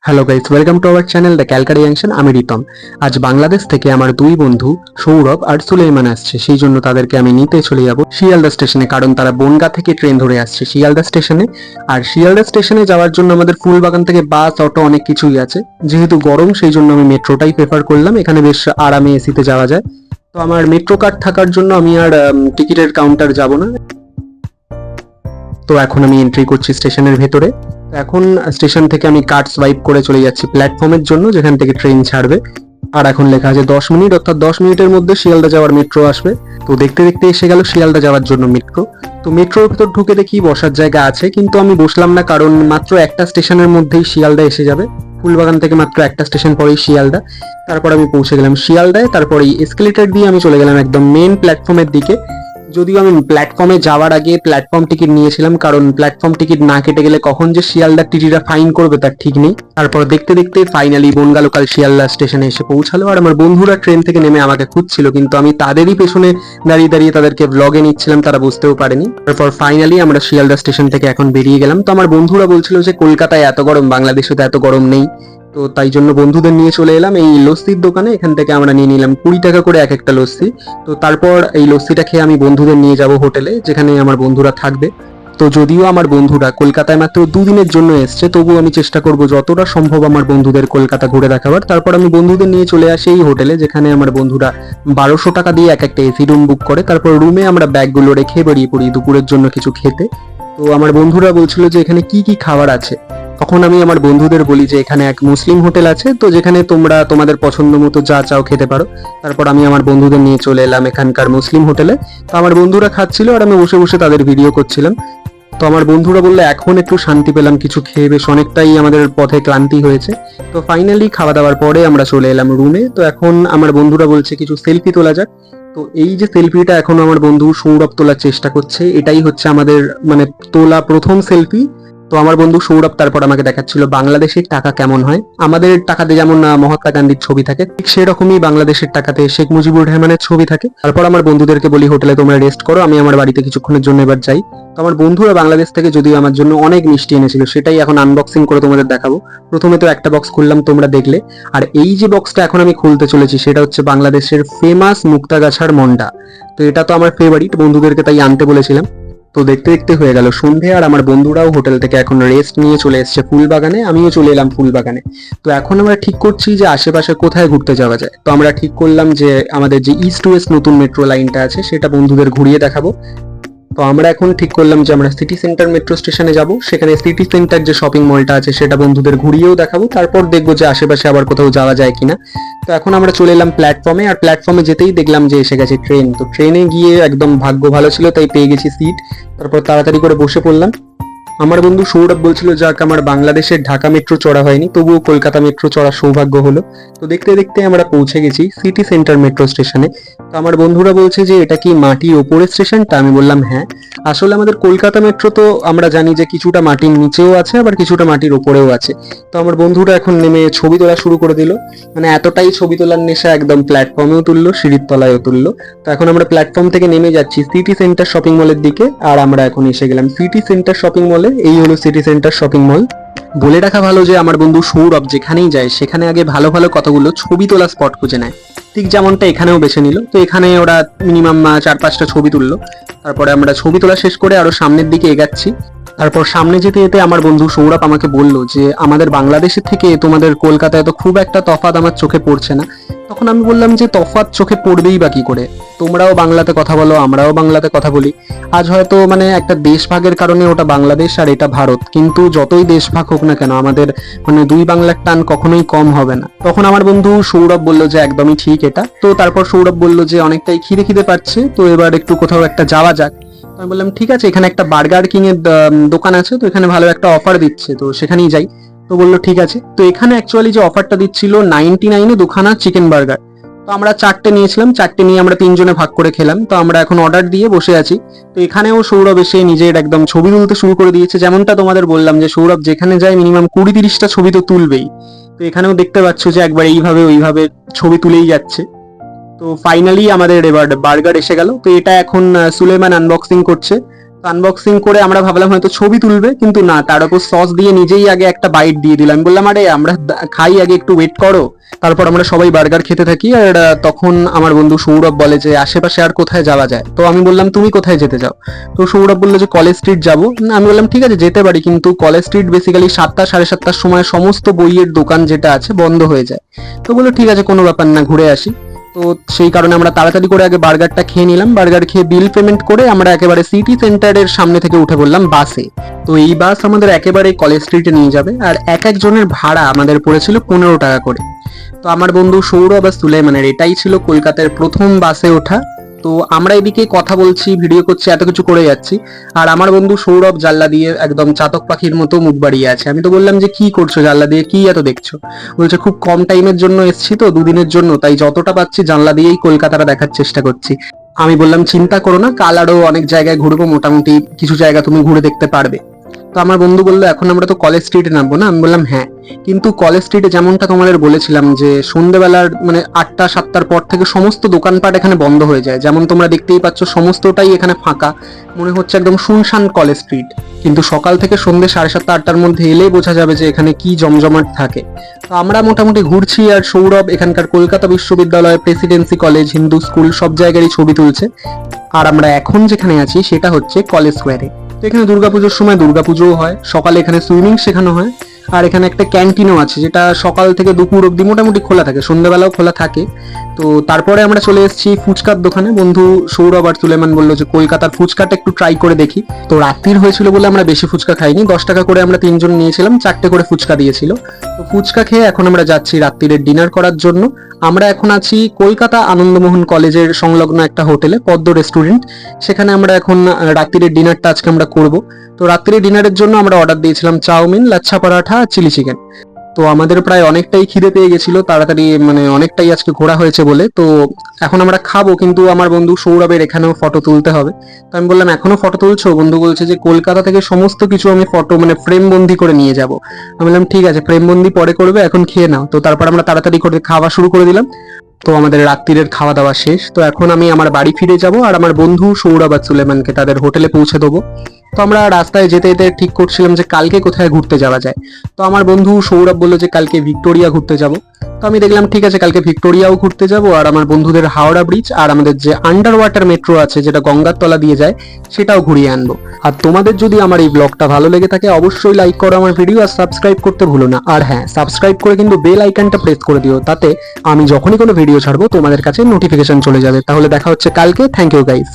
Hello guys, welcome to our channel the Calcutta junction. আমি রিতম। আজ বাংলাদেশ থেকে আমার দুই বন্ধু সৌরভ আর সুলেইমান আসছে, সেই জন্য তাদেরকে আমি নিতে চলে যাব শিয়ালদা স্টেশনে, কারণ তারা বনগাঁ থেকে ট্রেন ধরে আসছে শিয়ালদা স্টেশনে। আর শিয়ালদা স্টেশনে যাওয়ার জন্য আমাদের ফুলবাগান থেকে বাস, অটো অনেক কিছুই আছে। যেহেতু গরম, সেই জন্য আমি মেট্রোটাই প্রেফার করলাম, এখানে বেশ আরামে এসিতে যাওয়া যায়। তো আমার মেট্রো কার্ড থাকার জন্য আমি আর টিকিটের কাউন্টার যাব না। তো এখন আমি এন্ট্রি করছি স্টেশনের ভেতরে। তো এখন স্টেশন থেকে আমি কার্ড সোয়াইপ করে চলে যাচ্ছি প্ল্যাটফর্মের জন্য, যেখান থেকে ট্রেন ছাড়বে। আর এখন লেখা আছে 10 মিনিট, অর্থাৎ 10 মিনিটের মধ্যে শিয়ালদা যাওয়ার মেট্রো আসবে। তো দেখতে দেখতে এসে গেল শিয়ালদা যাওয়ার জন্য মেট্রো। তো মেট্রোর ভেতর ঢুকে দেখি বসার জায়গা আছে, কিন্তু আমি বসলাম না, কারণ মাত্র একটা স্টেশনের মধ্যেই শিয়ালদা এসে যাবে। ফুলবাগান থেকে মাত্র একটা স্টেশন পরেই শিয়ালদা। তারপর আমি পৌঁছে গেলাম শিয়ালদায়। তারপর এই এসকেলেটর দিয়ে আমি চলে গেলাম একদম মেন প্ল্যাটফর্মের দিকে। যদিও আমি প্ল্যাটফর্মে যাওয়ার আগে প্ল্যাটফর্ম টিকিট নিয়েছিলাম, কারণ প্ল্যাটফর্ম টিকিট না কেটে গেলে কখন যে শিয়ালদার টিটিটা ফাইন করবে তার ঠিক নেই। তারপর দেখতে দেখতে ফাইনালি বনগাঁ লোকাল শিয়ালদা স্টেশনে এসে পৌঁছালো। আর আমার বন্ধুরা ট্রেন থেকে নেমে আমাকে খুঁজছিল, কিন্তু আমি তাদেরই পেছনে দাঁড়িয়ে দাঁড়িয়ে তাদেরকে ব্লগে নিচ্ছিলাম, তারা বুঝতেও পারেনি। তারপর ফাইনালি আমরা শিয়ালদা স্টেশন থেকে এখন বেরিয়ে গেলাম। তো আমার বন্ধুরা বলছিল যে কলকাতায় এত গরম, বাংলাদেশে তো এত গরম নেই। তো তাই জন্য বন্ধুদের নিয়ে চলে এলাম এই লস্যির দোকানে। এখান থেকে আমরা নিয়ে নিলাম 20 টাকা করে এক একটা লস্যি। তো তারপর এই লস্যিটা খেয়ে আমি বন্ধুদের নিয়ে যাব হোটেলে, যেখানে আমার বন্ধুরা থাকবে। তো যদিও আমার বন্ধুরা কলকাতায় মাত্র 2 দিনের জন্য এসছে, তবুও আমি চেষ্টা করব যতটা সম্ভব আমার বন্ধুদের কলকাতা ঘুরে দেখাবার। তারপর আমি বন্ধুদের নিয়ে চলে আসি এই হোটেলে, যেখানে আমার বন্ধুরা 1200 টাকা দিয়ে এক একটা এসি রুম বুক করে। তারপর রুমে আমরা ব্যাগগুলো রেখে বেরিয়ে পড়ি দুপুরের জন্য কিছু খেতে। তো আমার বন্ধুরা বলছিল যে এখানে কি কি খাবার আছে। তখন আমি আমার বন্ধুদের বলি যে এখানে এক মুসলিম হোটেল আছে, তো যেখানে তোমরা তোমাদের পছন্দ মতো যা চাও খেতে পারো। তারপর আমি আমার বন্ধুদের নিয়ে চলে এলাম এখানকার মুসলিম হোটেলে। তো আমার বন্ধুরা খাচ্ছিল আর আমি বসে বসে তাদের ভিডিও করছিলাম। তো আমার বন্ধুরা বললে এখন একটু শান্তি পেলাম কিছু খেয়ে, বেশ অনেকটাই আমাদের পথে ক্লান্তি হয়েছে। তো ফাইনালি খাওয়া দাওয়ার পরে আমরা চলে এলাম রুমে। তো এখন আমার বন্ধুরা বলছে কিছু সেলফি তোলা যাক। তো এই যে সেলফিটা এখন আমার বন্ধু সৌরভ তোলার চেষ্টা করছে, এটাই হচ্ছে আমাদের মানে তোলা প্রথম সেলফি। তো আমার বন্ধু সৌরভ তারপর আমাকে দেখাচ্ছিল বাংলাদেশের টাকা কেমন হয়। আমাদের টাকাতে যেমন মহাত্মা গান্ধীর ছবি থাকে, ঠিক সেরকমই বাংলাদেশের টাকাতে শেখ মুজিবুর রহমানের ছবি থাকে। তারপর আমার বন্ধুদেরকে বলি হোটেলে তোমরা রেস্ট করো, আমি আমার বাড়িতে কিছুক্ষণের জন্য এবার যাই। তো আমার বন্ধুরা বাংলাদেশ থেকে যদিও আমার জন্য অনেক মিষ্টি এনেছিল, সেটাই এখন আনবক্সিং করে তোমাদের দেখাবো। প্রথমে তো একটা বক্স খুললাম, তোমরা দেখলে। আর এই যে বক্সটা এখন আমি খুলতে চলেছি, সেটা হচ্ছে বাংলাদেশের ফেমাস মুক্তাগাছার মন্ডা। তো এটা তো আমার ফেভারিট, বন্ধুদেরকে তাই আনতে বলেছিলাম। তো দেখতে দেখতে হয়ে গেল সন্ধে, আর আমার বন্ধুরাও হোটেল থেকে এখন রেস্ট নিয়ে চলে এসেছে ফুলবাগানে, আমিও চলে এলাম ফুলবাগানে। তো এখন আমরা ঠিক করছি যে আশেপাশে কোথায় ঘুরতে যাওয়া যায়। তো আমরা ঠিক করলাম যে আমাদের যে ইস্ট ওয়েস্ট নতুন মেট্রো লাইনটা আছে, সেটা বন্ধুদের ঘুরিয়ে দেখাবো। তো আমরা এখন ঠিক করলাম যে আমরা সিটি সেন্টার মেট্রো স্টেশনে যাব, সেখানে সিটি সেন্টার যে শপিং মলটা আছে সেটা বন্ধুদের ঘুরিয়েও দেখাবো। তারপর দেখবো যে আশেপাশে আবার কোথাও যাওয়া যায় কিনা। তো এখন আমরা চলে এলাম প্ল্যাটফর্মে, আর প্ল্যাটফর্মে যেতেই দেখলাম যে এসে গেছে ট্রেন। তো ট্রেনে গিয়ে একদম ভাগ্য ভালো ছিল, তাই পেয়ে গেছি সিট। তারপর তাড়াতাড়ি করে বসে পড়লাম। আমার বন্ধু সৌরভ বলছিল যাক আমার বাংলাদেশের ঢাকা মেট্রো চড়া হয়নি, তবুও কলকাতা মেট্রো চড়ার সৌভাগ্য হলো। তো দেখতে দেখতে আমরা পৌঁছে গেছি সিটি সেন্টার মেট্রো স্টেশনে। তো আমার বন্ধুরা বলছে যে এটা কি মাটির ওপরে স্টেশনটা? আমি বললাম হ্যাঁ। আসলে আমাদের কলকাতা মেট্রো তো আমরা জানি যে কিছুটা মাটির নিচেও আছে, আবার কিছুটা মাটির ওপরেও আছে। তো আমার বন্ধুরা এখন নেমে ছবি তোলা শুরু করে দিল। মানে এতটাই ছবি তোলার নেশা, একদম প্ল্যাটফর্মেও তুললো, সিঁড়ির তলায়ও তুললো। তো এখন আমরা প্ল্যাটফর্ম থেকে নেমে যাচ্ছি সিটি সেন্টার শপিং মলের দিকে। আর আমরা এখন এসে গেলাম সিটি সেন্টার শপিং মলে। এই হলো সিটি সেন্টার শপিং মল। বলে রাখা ভালো যে আমার বন্ধু সৌরভ যেখানেই যায় সেখানে আগে ভালো ভালো কতগুলো ছবি তোলা স্পট খুঁজে নেয়, ঠিক যেমনটা এখানেও বেছে নিল। তো এখানে ওরা মিনিমাম 4-5টা ছবি তুললো। তারপরে আমরা ছবি তোলা শেষ করে আরো সামনের দিকে এগাচ্ছি। তারপর সামনে যেতে যেতে আমার বন্ধু সৌরভ আমাকে বলল যে আমাদের বাংলাদেশের থেকে তোমাদের কলকাতায় তো খুব একটা তফাৎ আমার চোখে পড়ছে না। তখন আমি বললাম যে তফাৎ চোখে পড়বেই বা কি করে, তোমরাও বাংলাতে কথা বলো, আমরাও বাংলাতে কথা বলি। আজ হয়তো মানে একটা দেশভাগের কারণে ওটা বাংলাদেশ আর এটা ভারত, কিন্তু যতই দেশভাগ হোক না কেন আমাদের মানে দুই বাংলার টান কখনোই কম হবে না। তখন আমার বন্ধু সৌরভ বলল যে একদমই ঠিক এটা। তো তারপর সৌরভ বলল যে অনেকটাই খিদে খিদে পাচ্ছে, তো এবার একটু কোথাও একটা যাওয়া যাক। তো আমি বললাম ঠিক আছে, এখানে একটা বার্গার কিং এর দোকান আছে, তো এখানে ভালো একটা অফার দিচ্ছে, তো সেখানেই যাই। তো বললো ঠিক আছে। তো এখানে অ্যাকচুয়ালি যে অফারটা দিচ্ছিল 99-এ দুখানা চিকেন বার্গার। তো আমরা 4টে নিয়েছিলাম, 4টে নিয়ে আমরা 3 জনে ভাগ করে খেলাম। তো আমরা এখন অর্ডার দিয়ে বসে আছি। তো এখানেও সৌরভ এসে নিজের একদম ছবি তুলতে শুরু করে দিয়েছে। যেমনটা তোমাদের বললাম যে সৌরভ যেখানে যায় মিনিমাম 20-30টা ছবি তো তুলবেই। তো এখানেও দেখতে পাচ্ছ যে একবার এইভাবে ওইভাবে ছবি তুলেই যাচ্ছে। তো ফাইনালি আমাদের এবার বার্গার এসে গেল। তো এটা এখন সুলেমান আনবক্সিং করছে। আনবক্সিং করে আমরা ভাবলাম হয়তো ছবি তুলবে, কিন্তু না, তার উপর সস দিয়ে নিজেই আগে একটা বাইট দিয়ে দিলাম। আমি বললাম আরে আমরা খাই, আগে একটু ওয়েট করো। তারপর আমরা সবাই বার্গার খেতে থাকি। আর তখন আমার বন্ধু সৌরভ বলে যে আশেপাশে আর কোথায় যাওয়া যায়। তো আমি বললাম তুমি কোথায় যেতে চাও? তো সৌরভ বললো যে কলেজ স্ট্রিট যাবো। আমি বললাম ঠিক আছে যেতে পারি, কিন্তু কলেজ স্ট্রিট বেসিক্যালি 7টা 7:30টার সময় সমস্ত বইয়ের দোকান যেটা আছে বন্ধ হয়ে যায়। তো বললো ঠিক আছে কোনো ব্যাপার না, ঘুরে আসি। তো সেই কারণে আমরা তাড়াতাড়ি করে আগে বার্গারটা খেয়ে নিলাম। বার্গার খেয়ে বিল পেমেন্ট করে আমরা একেবারে সিটি সেন্টারের সামনে থেকে উঠে পড়লাম বাসে। তো এই বাস আমাদের একেবারে কলেজ স্ট্রিটে নিয়ে যাবে, আর এক একজনের ভাড়া আমাদের পড়েছিল 15 টাকা করে। তো আমার বন্ধু সৌরভ আর সুলাইমানের এটাই ছিল কলকাতার প্রথম বাসে ওঠা। তো আমরা এদিকে কথা বলছি, ভিডিও করছি, এত কিছু করে যাচ্ছি, আর আমার বন্ধু সৌরভ জানলা দিয়ে একদম চাতক পাখির মতো মুখ বাড়িয়ে আছে। আমি তো বললাম যে কি করছো জানলা দিয়ে, কি এত দেখছো? বলছে খুব কম টাইমের জন্য এসছি তো, দুদিনের জন্য, তাই যতটা পাচ্ছি জানলা দিয়েই কলকাতাটা দেখার চেষ্টা করছি। আমি বললাম চিন্তা করো না, কাল আরো অনেক জায়গায় ঘুরবো, মোটামুটি কিছু জায়গা তুমি ঘুরে দেখতে পারবে। তো আমার বন্ধু বললো এখন আমরা তো কলেজ স্ট্রিটে নামবো না? আমি বললাম হ্যাঁ, কিন্তু কলেজ স্ট্রিটে যেমনটা তোমাদের বলেছিলাম যে সন্ধ্যেবেলার মানে 8টা 7টার পর থেকে সমস্ত দোকানপাট এখানে বন্ধ হয়ে যায়, যেমন তোমরা দেখতেই পাচ্ছ সমস্তটাই এখানে ফাঁকা, মনে হচ্ছে একদম শুনশান কলেজ স্ট্রিট। কিন্তু সকাল থেকে সন্ধ্যে 7:30 8টার মধ্যে এলেই বোঝা যাবে যে এখানে কি জমজমাট থাকে। তো আমরা মোটামুটি ঘুরছি, আর সৌরভ এখানকার কলকাতা বিশ্ববিদ্যালয়, প্রেসিডেন্সি কলেজ, হিন্দু স্কুল সব জায়গারই ছবি তুলছে। আর আমরা এখন যেখানে আছি সেটা হচ্ছে কলেজ স্কোয়ারে। তো এখানে দুর্গাপুজোর সময় দুর্গাপুজোও হয়, সকালে এখানে সুইমিং শেখানো হয়, আর এখানে একটা ক্যান্টিনও আছে যেটা সকাল থেকে দুপুর অব্দি মোটামুটি খোলা থাকে, সন্ধ্যাবেলাও খোলা থাকে। তো তারপরে আমরা চলে এসেছি ফুচকার দোকানে। বন্ধু সৌরভ আর সুলেমান বললো যে কলকাতার ফুচকাটা একটু ট্রাই করে দেখি। তো রাত্রির হয়েছিল বলে আমরা বেশি ফুচকা খাইনি, 10 টাকা করে আমরা 3জন নিয়েছিলাম, 4টে করে ফুচকা দিয়েছিল। তো ফুচকা খেয়ে এখন আমরা যাচ্ছি রাত্রিরের ডিনার করার জন্য। আমরা এখন আছি কলকাতা আনন্দমোহন কলেজের সংলগ্ন একটা হোটেলে, পদ্ম রেস্টুরেন্ট। সেখানে আমরা এখন রাত্রিরের ডিনারটা আজকে আমরা করব। তো রাত্রি ডিনারের জন্য আমরা অর্ডার দিয়েছিলাম chowmein, lachha paratha, chilli chicken. তো আমাদের প্রায় অনেকটাই খিদে পেয়ে গেছিল, তাড়াতাড়ি মানে অনেকটাই আজকে ঘোরা হয়েছে বলে। তো এখন আমরা খাবো, কিন্তু আমার বন্ধু সৌরভের এখানেও ফটো তুলতে হবে। তো আমি বললাম এখনো ফটো তুলছো? বন্ধু বলছে যে কলকাতা থেকে সমস্ত কিছু আমি ফটো মানে ফ্রেম বন্দি করে নিয়ে যাব। আমি বললাম ঠিক আছে, ফ্রেম বন্দি পরে করবে, এখন খেয়ে নাও। তো তারপর আমরা তাড়াতাড়ি করে খাওয়া শুরু করে দিলাম। তো আমাদের রাত্রিরের খাওয়া দাওয়া শেষ। তো এখন আমি আমার বাড়ি ফিরে যাব, আর আমার বন্ধু সৌরভ আর সুলেমানকে তাদের হোটেলে পৌঁছে দেবো। তো আমরা রাস্তায় যেতে যেতে ঠিক করছিলাম যে কালকে কোথায় ঘুরতে যাওয়া যায়। তো আমার বন্ধু সৌরভ বললো যে কালকে ভিক্টোরিয়া ঘুরতে যাব। তো আমি দেখলাম ঠিক আছে, কালকে ভিক্টোরিয়াও ঘুরতে যাব, আর আমার বন্ধুদের হাওড়া ব্রিজ আর আমাদের যে আন্ডার ওয়াটার মেট্রো আছে যেটা গঙ্গার তলা দিয়ে যায় সেটাও ঘুরিয়ে আনবো। আর তোমাদের যদি আমার এই ব্লগটা ভালো লেগে থাকে অবশ্যই লাইক করো আমার ভিডিও, আর সাবস্ক্রাইব করতে ভুলো না। আর হ্যাঁ, সাবস্ক্রাইব করে কিন্তু বেল আইকনটা প্রেস করে দিও, তাতে আমি যখনই কোনো ভিডিও ছাড়বো তোমাদের কাছে নোটিফিকেশন চলে যাবে। তাহলে দেখা হচ্ছে কালকে। Thank you guys.